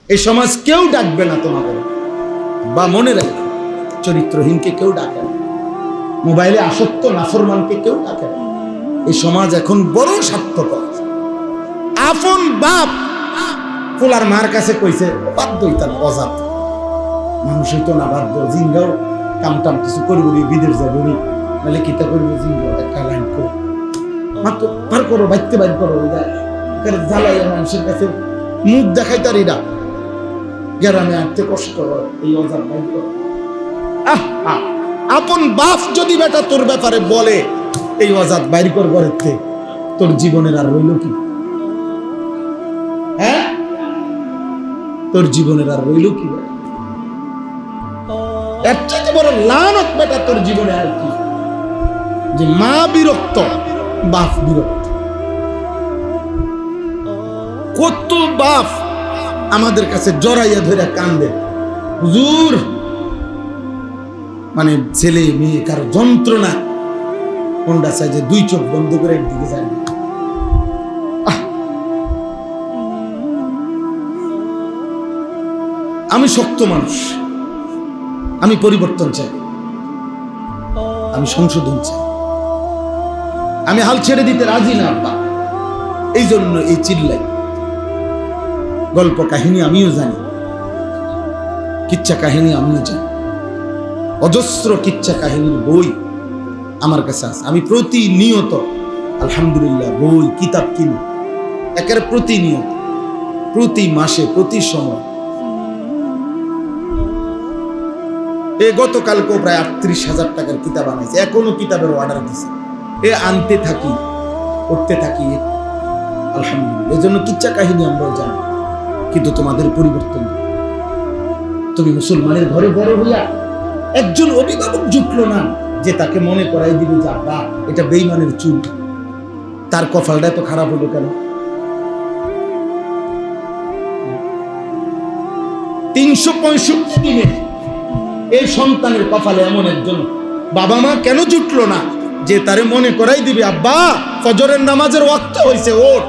এই সমাজ কেউ ডাকবে না তোমাদের, বা মনে রাখবে চরিত্রহীনকে কেউ ডাকে না, মোবাইলে আসক্ত নাফরমানকে কেউ ডাকে না। এই সমাজ এখন বড় স্বার্থপর। আপন বাপ ফুলার মার কাছে কইছে বাধ্য হইতাম অজাত মানুষ হইতো না, বাধ্য জিঙ্গাও কামটাম কিছু করবো বিদেশ যাবো নাহলে কিতা করবো, জিঙ্গাও একটা লাইন করো মাত্র পার করো, বাইতে বাইর করো, জ্বালাইয়া মানুষের কাছে মুখ দেখাইতার এরা গ্রামে আনতে কষ্ট হয়, এই অজাত বাইর করো। আপন বাপ যদি বেটা তোর ব্যাপারে বলে এই অজাত বাইর কর ঘরের থেকে, তোর জীবনের আর রইল কি? হ্যাঁ, তোর জীবনের আর রইল কি? এর চাইতে বড় লানত বেটা তোর জীবনে আর কি? যে মা বিরক্ত, বাপ বিরক্ত। কত বাপ আমাদের কাছে জড়াইয়া ধরে কান্দে, হুজুর মানে ছেলে মেয়ে কারো যন্ত্রণা কোনটা চাই যে দুই চোখ বন্ধ করে একদিকে যায়। আমি শক্ত মানুষ, আমি পরিবর্তন চাই, আমি সংশোধন চাই, আমি হাল ছেড়ে দিতে রাজি না। এই জন্য এই চিল্লাই। গল্প কাহিনী আমিও জানি, কিচ্ছা কাহিনী আমিও জানি, অজস্র কিচ্ছা কাহিনীর বই আমার কাছে আছে। আমি প্রতিনিয়ত আলহামদুলিল্লাহ বই কিতাব কিনি, একের প্রতিনিয়ত, প্রতি মাসে, প্রতি সময়। গতকালকেও প্রায় ৩৮,০০০ টাকার কিতাব আনাইছে, এখনো কিতাবের অর্ডার দিছে, আনতে থাকি, করতে থাকি আলহামদুলিল্লাহ। এই জন্য কিচ্ছা কাহিনী আমরাও জানি, কিন্তু তোমাদের পরিবর্তন। তুমি মুসলমানের ঘরে বড় হইয়া একজন অভিভাবক জুটলো না যে তাকে মনে করাই দিবে যে আব্বা এটা বেঈমানের চুল, তার কপালটা এত খারাপ হলো কেন? ৩৬৫ দিনে এই সন্তানের কপালে এমন একজন বাবা মা কেন জুটলো না যে তারে মনে করাই দিবে আব্বা ফজরের নামাজের ওয়াক্ত হয়েছে, ওঠ।